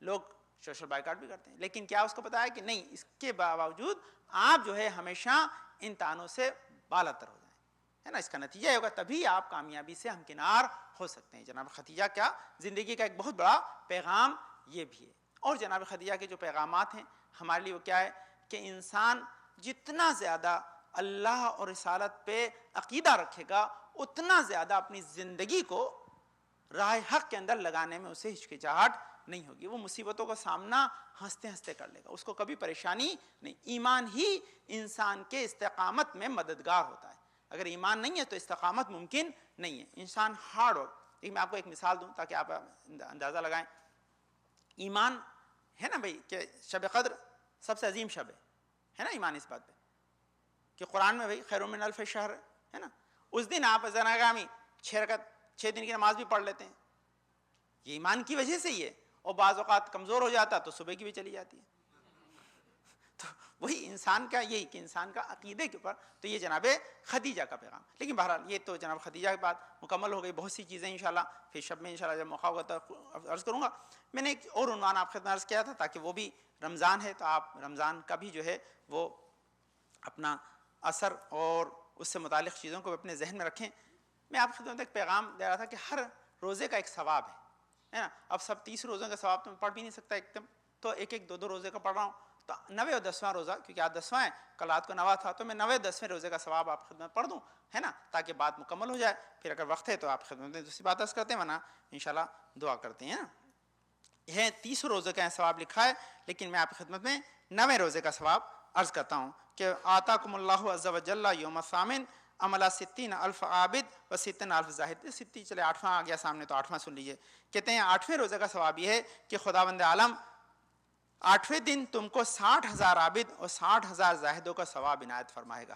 لوگ سوشل بائیکاٹ بھی کرتے ہیں، لیکن کیا اس کو پتا ہے کہ نہیں، اس کے باوجود آپ جو ہے ہمیشہ ان تانوں سے بالا تر ہو جائیں، ہے نا. اس کا نتیجہ یہ ہوگا تبھی آپ کامیابی سے ہمکنار ہو سکتے ہیں. جناب ختیجہ کیا زندگی کا ایک بہت بڑا پیغام یہ بھی ہے. اور جناب ختیجہ کے جو پیغامات ہیں ہمارے لیے وہ کیا ہے کہ انسان جتنا زیادہ اللہ اور رسالت پہ عقیدہ رکھے گا اتنا زیادہ اپنی زندگی کو راہ حق کے اندر لگانے میں اسے ہچکچاہٹ نہیں ہوگی. وہ مصیبتوں کا سامنا ہنستے ہنستے کر لے گا، اس کو کبھی پریشانی نہیں. ایمان ہی انسان کے استقامت میں مددگار ہوتا ہے. اگر ایمان نہیں ہے تو استقامت ممکن نہیں ہے. انسان ہارڈ ورک. میں آپ کو ایک مثال دوں تاکہ آپ اندازہ لگائیں. ایمان ہے نا بھائی کہ شب قدر سب سے عظیم شب ہے نا. ایمان اس بات پہ کہ قرآن میں بھائی خیر من الف شہر ہے نا. اس دن آپ زناگامی 6 دن کی نماز بھی پڑھ لیتے ہیں. یہ ایمان کی وجہ سے ہی ہے. اور بعض اوقات کمزور ہو جاتا تو صبح کی بھی چلی جاتی ہے. تو وہی انسان کا یہی کہ انسان کا عقیدے کے اوپر. تو یہ جناب ختیجہ کا پیغام. لیکن بہرحال یہ تو جناب ختیجہ کی بات مکمل ہو گئی. بہت سی چیزیں انشاءاللہ پھر شب میں انشاءاللہ جب موقع ہوگا تو عرض کروں گا. میں نے ایک اور عنوان آپ خدمت عرض کیا تھا تاکہ وہ بھی رمضان ہے تو آپ رمضان کا بھی جو ہے وہ اپنا اثر اور اس سے متعلق چیزوں کو اپنے ذہن میں رکھیں. میں آپ خدمت ایک پیغام دے رہا تھا کہ ہر روزے کا ایک ثواب ہے نا. اب سب 30 روزوں کا ثواب تو میں پڑھ بھی نہیں سکتا ایک دم، تو ایک 2 روزے کا پڑھ رہا ہوں. تو 9 اور 10واں روزہ، کیونکہ آج 10واں ہے، کل رات کو 9واں تھا، تو میں 9 10ویں روزے کا ثواب آپ خدمت پڑھ دوں ہے نا، تاکہ بات مکمل ہو جائے. پھر اگر وقت ہے تو آپ خدمت میں دوسری بات عرض کرتے ہیں، ورنہ انشاءاللہ دعا کرتے ہیں. یہ 30 روزے کا ثواب لکھا ہے، لیکن میں آپ کی خدمت میں 9ویں روزے کا ثواب عرض کرتا ہوں کہ آتاکم اللہ عز وجل یوم الثامن عملہ 60,000 عابد و 60,000 زاہد. 60 چلے 8واں آ گیا سامنے تو 8واں سن لیجئے. کہتے ہیں 8ویں روزے کا ثواب یہ ہے کہ خداوند عالم 8ویں دن تم کو 60,000 عابد اور 60,000 زاہدوں کا ثواب عنایت فرمائے گا.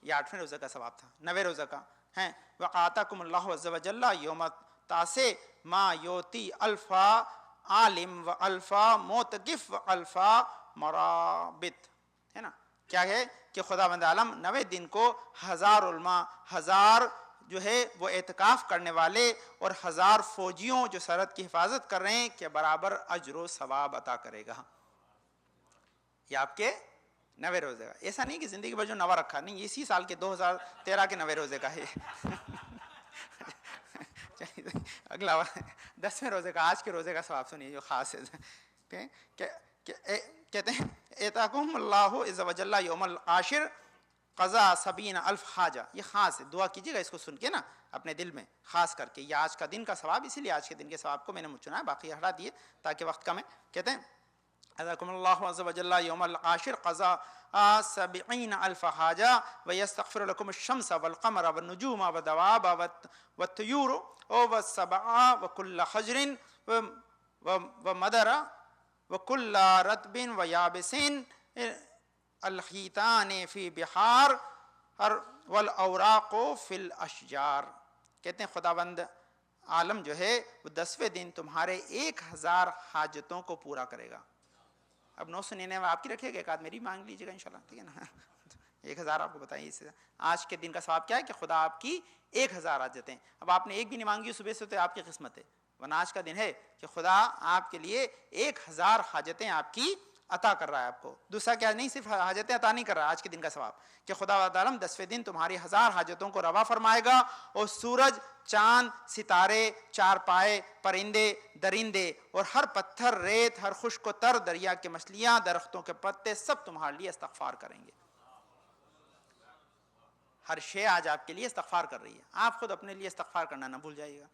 یہ 8ویں روزے کا ثواب تھا. 9ویں روزے کا ہے وآتاکم اللہ عز وجل یوم التاسع ما یوتی الفا عالم و الفا موتقف و الفا مرابط ہے نا. کیا ہے کہ خداوند عالم 9ویں دن کو 1000 علماء، 1000 جو ہے وہ اعتکاف کرنے والے اور 1000 فوجیوں جو سرحد کی حفاظت کر رہے ہیں کے برابر اجر و ثواب عطا کرے گا. یہ آپ کے 9ویں روزے کا. ایسا نہیں کہ زندگی بھر جو 9 رکھا، نہیں، اسی سال کے 2013 کے 9ویں روزے کا ہے. اگلا 10ویں روزے کا، آج کے روزے کا ثواب سنیے جو خاص ہے. کہتے ہیں اتاکم اللہ عز وجل یوم العاشر قضا 70,000 حاجہ. یہ خاص ہے، دعا کیجیے گا اس کو سن کے نا اپنے دل میں خاص کر کے. یہ آج کا دن کا ثواب، اسی لیے آج کے دن کے ثواب کو میں نے چنا ہے، باقی ہٹا دیے تاکہ وقت کم ہے. کہتے ہیں اتاکم اللہ عز وجل یوم العاشر قضا 70,000 حاجہ ویستغفر لکم الشمس والقمر والنجوم والدواب والطیور والسبع وکل حجر ومدر وکل رطب ویابس الحیتان فی بحار والاوراق فی الاشجار. کہتے ہیں خداوند عالم جو ہے وہ 10ویں دن تمہارے 1000 حاجتوں کو پورا کرے گا. اب 999 آپ کی رکھیے گا، ایک آدھ میری مانگ لیجیے گا انشاءاللہ، ٹھیک ہے نا. 1000 آپ کو بتائیے. اس سے آج کے دن کا ثواب کیا ہے کہ خدا آپ کی 1000 حاجتیں. اب آپ نے ایک بھی نہیں مانگی صبح سے تو آپ کی قسمت ہے، ورنہ آج کا دن ہے کہ خدا آپ کے لیے 1000 حاجتیں آپ کی عطا کر رہا ہے آپ کو. دوسرا کیا, نہیں صرف حاجتیں عطا نہیں کر رہا, آج کے دن کا ثواب کہ خدا تعالیٰ 10ویں دن تمہاری 1000 حاجتوں کو روا فرمائے گا, اور سورج, چاند, ستارے, چار پائے, پرندے, درندے اور ہر پتھر, ریت, ہر خشک و تر, دریا کے مچھلیاں, درختوں کے پتے, سب تمہارے لیے استغفار کریں گے. ہر شے آج آپ کے لیے استغفار کر رہی ہے. آپ خود اپنے لیے استغفار کرنا نہ بھول جائیے گا,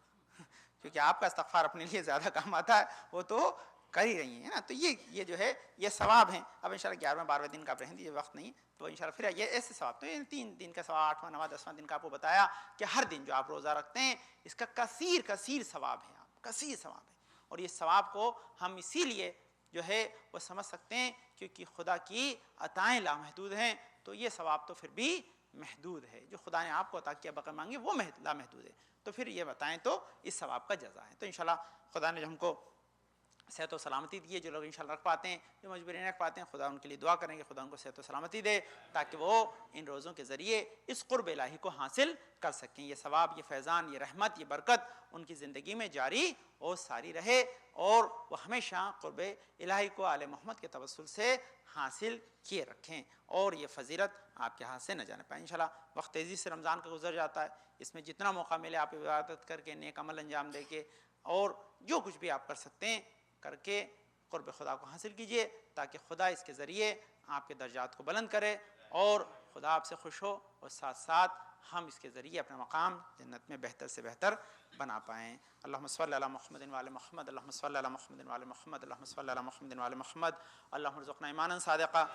کیونکہ آپ کا استغفار اپنے لیے زیادہ کام آتا ہے, وہ تو کر ہی رہی ہیں نا. تو یہ جو ہے یہ ثواب ہیں. اب انشاءاللہ 11ویں 12ویں دن کا آپ رہنے دیجیے, وقت نہیں تو انشاءاللہ پھر یہ ایسے ثواب. تو یہ 3 دن کا ثواب, 8واں 9واں 10واں دن کا آپ کو بتایا کہ ہر دن جو آپ روزہ رکھتے ہیں اس کا کثیر ثواب ہے, آپ کثیر ثواب ہے. اور یہ ثواب کو ہم اسی لیے جو ہے وہ سمجھ سکتے ہیں کیونکہ خدا کی عطائیں لامحدود ہیں, تو یہ ثواب تو پھر بھی محدود ہے. جو خدا نے آپ کو عطا کیا بغیر مانگے وہ لامحدود ہے. تو پھر یہ بتائیں تو اس ثواب کا جزا ہے. تو انشاءاللہ خدا نے جو ہم کو صحت و سلامتی دی ہے, جو لوگ انشاءاللہ رکھ پاتے ہیں, جو مجبوری نہیں رکھ پاتے ہیں, خدا ان کے لیے دعا کریں کہ خدا ان کو صحت و سلامتی دے تاکہ وہ ان روزوں کے ذریعے اس قرب الہی کو حاصل کر سکیں. یہ ثواب, یہ فیضان, یہ رحمت, یہ برکت ان کی زندگی میں جاری اور ساری رہے, اور وہ ہمیشہ قرب الہی کو آل محمد کے توسل سے حاصل کیے رکھیں, اور یہ فضیلت آپ کے ہاتھ سے نہ جانے پائے. انشاءاللہ وقت تیزی سے رمضان کا گزر جاتا ہے, اس میں جتنا موقع ملے آپ عبادت کر کے, نیک عمل انجام دے کے, اور جو کچھ بھی آپ کر سکتے ہیں کر کے قرب خدا کو حاصل کیجئے تاکہ خدا اس کے ذریعے آپ کے درجات کو بلند کرے اور خدا آپ سے خوش ہو, اور ساتھ ساتھ ہم اس کے ذریعے اپنا مقام جنت میں بہتر سے بہتر بنا پائیں. اللہم صلی علی محمد وعلی محمد, اللہم صلی علی محمد وعلی محمد, اللہم صلی علی محمد وعلی محمد. اللہم ارزقنا ایمانا صادقا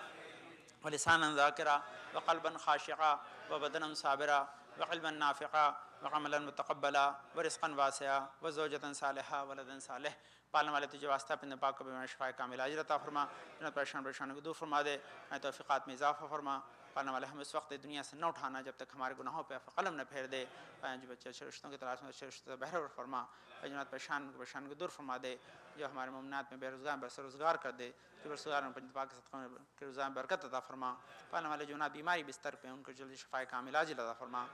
ولسانا ذاکرا وقلبا خاشعا وبدنا صابرا وعلما نافعا وعملا متقبلا ورزقا واسعا وزوجة صالحا ولدا صالح. پالنے والے تجھے واسطہ اپنے پاک کو بیمار شفا کامل عاجل عطا فرما, جنہیں پریشانی کو دور فرما دے, توفیقات میں اضافہ فرما. پالنے والے ہم اس وقت دنیا سے نہ اٹھانا جب تک ہمارے گناہوں پہ قلم نہ پھیر دے. جو بچے اچھے رشتوں کی تلاش میں اچھے رشتوں سے بہر فرما, جنہیں پریشانی کو دور فرما دے. جو ہمارے ممنات میں بے روزگار بے روزگار کر دے, جو بے روزگار پاک کے صدقوں کے روزگار میں برکت عطا فرما. پالنے والے جو بیماری بستر پہ ان کو جلدی شفا کامل عاجل عطا فرما.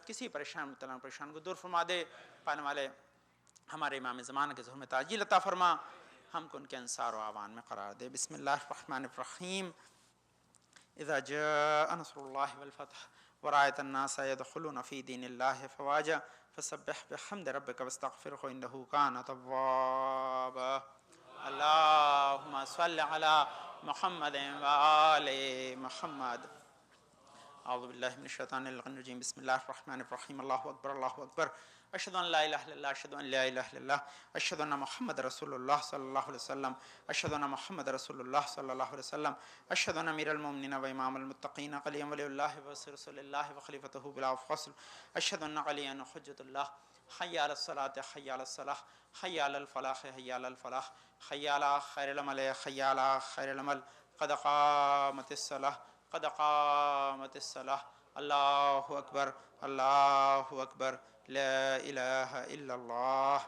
کسی پریشان کو دور فرما دے. پالنے والے ہمارے امام زمانہ کے ظہور میں تعجیل عطا فرما, ہم کو ان کے انصار و اعوان میں قرار دے. بسم اللہ الرحمن الرحیم. اذا جاء نصر اللہ والفتح ورأيت الناس يدخلون في دين الله فواجا فسبح بحمد ربك واستغفره إنه كان توابا. اللهم صل على محمد وآل محمد. اعوذ باللہ من الشیطان الرجیم. بسم اللہ الرحمن الرحیم. اللہ اکبر اللہ اکبر. اشہد ان لا الہ الا اللہ, اشہد ان لا الہ الا اللہ, اشہد ان محمد رسول اللہ صلی اللہ علیہ وسلم, اشہد ان محمد رسول اللہ صلی اللہ علیہ وسلم, اشہد ان امیر المؤمنین و امام المتقین علی ولی اللہ و رسول اللہ و خلیفتہ بلا فصل, اشہد ان علی حجۃ اللہ. حی علی الصلاۃ حی علی الصلاۃ حی علی الفلاح حی علی الفلاح حی علی خیر العمل حی علی خیر العمل قد قامت الصلاۃ قد قامت الصلاۃ. اللہ اکبر اللہ اکبر لا الہ الا اللہ.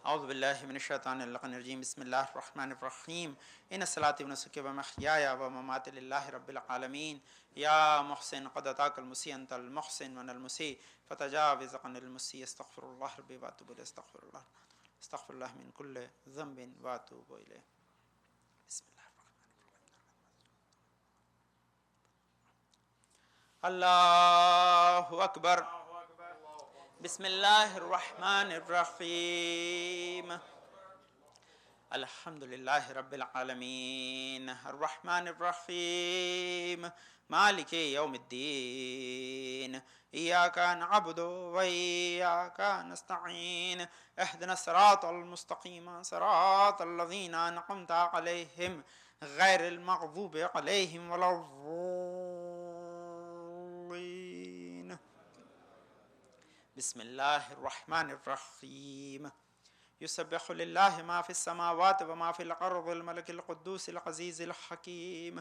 اعوذ باللہ من الشیطان الرجیم. بسم اللہ الرحمن الرحیم. ان صلاتی و نسکی و محیایا و مماتی للہ رب العالمین. یا محسن قد اتاک المسیء انت المحسن ون المسیء فتجاوز عن المسیء. استغفر اللہ ربی واتوب الیہ, استغفر اللہ من کل ذنب واتوب الیہ. اللہ اکبر. بسم اللہ الرحمن الرحیم. الحمد للہ رب العالمین الرحمن الرحیم مالک یوم الدین. ایاک نعبد و ایاک نستعین. اہدنا الصراط المستقیم صراط الذین انعمت علیہم غیر المغضوب علیہم ولا بسم اللہ الرحمن الرحیم. یسبح للہ ما فی السماوات وما فی الارض الملک القدوس العزیز الحکیم.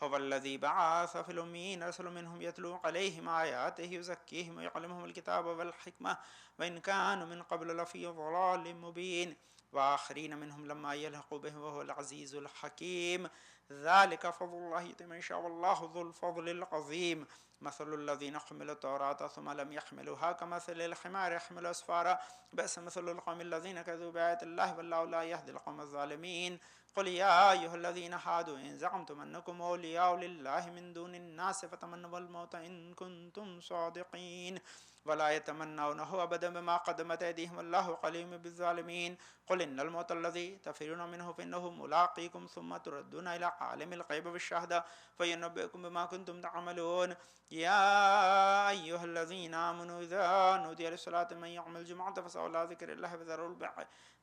هو الذی بعث فی الامین رسولا منهم یتلو علیہم آیاتہ یزکیہم ویعلمہم الکتاب والحکمہ وان کانوا من قبل لفی ضلال مبین وآخرین منهم لما یلحقوا بهم وهو العزیز الحکیم. ذلك فضل الله يؤتيه من يشاء والله ذو الفضل العظيم مثل الذين حملوا التوراة ثم لم يحملوها كمثل الحمار يحمل أسفارا بئس مثل القوم الذين كذبوا بآيات الله والله لا يهدي القوم الظالمين قل يا أيها الذين هادوا إن زعمتم أنكم أولياء لله من دون الناس فتمنوا الموت إن كنتم صادقين ولا يتمنونه أبدا بما قدمت أيديهم والله عليم بالظالمين قل إن الموت الذي تفرون منه فإنه ملاقيكم ثم تردون إلى عالم الغيب والشهادة فينبئكم بما كنتم تعملون يا أيها الذين آمنوا إذا نودي للصلاة من يوم الجمعة فاسعوا إلى ذكر الله وذروا البيع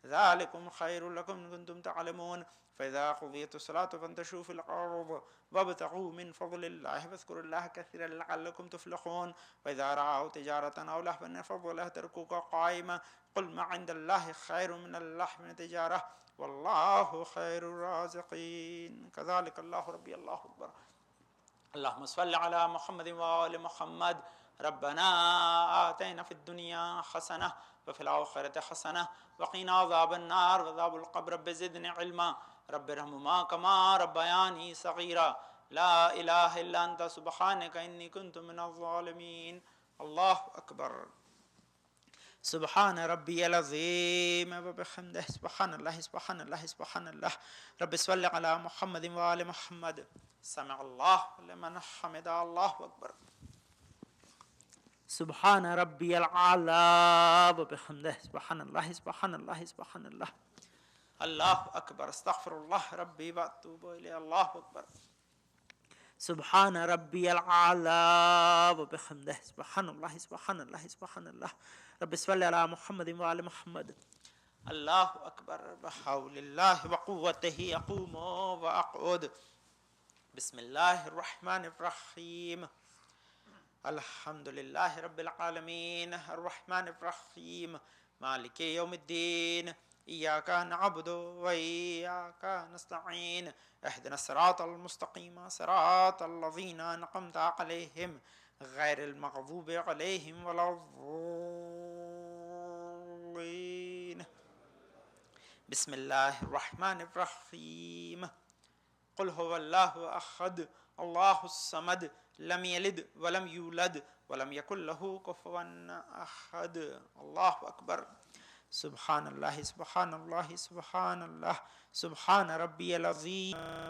ذلكم خير لكم إن كنتم تعلمون فإذا قضيت الصلاة فانتشروا في الأرض وابتغوا من فضل الله واذكروا الله كثيرا لعلكم تفلحون وإذا رأوا تجارة أو لهوا انفضوا إليها تركوك قائما قل ما عند الله خير من اللهو من التجارة والله خير الرازقين كذلك الله ربي الله أكبر اللهم صل على محمد وآل محمد ربنا آتينا في الدنيا حسنة وفي الآخرة حسنة وقنا عذاب النار وعذاب القبر رب زدني علما رب ارحمهما كما ربياني صغيرا لا إله إلا أنت سبحانك إني كنت من الظالمين الله أكبر سبحان ربي العظيم وبحمده سبحان الله سبحان الله سبحان الله رب صل على محمد وآل محمد سمع الله لمن حمد الله أكبر سبحان ربي الأعلى وبحمده سبحان الله سبحان الله سبحان الله الله أكبر استغفر الله ربي وأتوب إليه الله أكبر سبحان ربي الأعلى وبحمده سبحان الله سبحان الله سبحان الله رب صل على محمد وآل محمد الله أكبر بحول الله وقوته أقوم وأقعد بسم الله الرحمن الرحيم الحمد لله رب العالمين الرحمن الرحيم مالك يوم الدين إياك نعبد وإياك نستعين اهدنا الصراط المستقيم صراط الذين أنعمت عليهم غير المغضوب عليهم ولا الضالين بسم الله الرحمن الرحيم قل هو الله أحد الله الصمد لم يلد ولم يولد ولم يكن له كفوا أحد الله أكبر سبحان الله سبحان الله سبحان الله سبحان ربي العظيم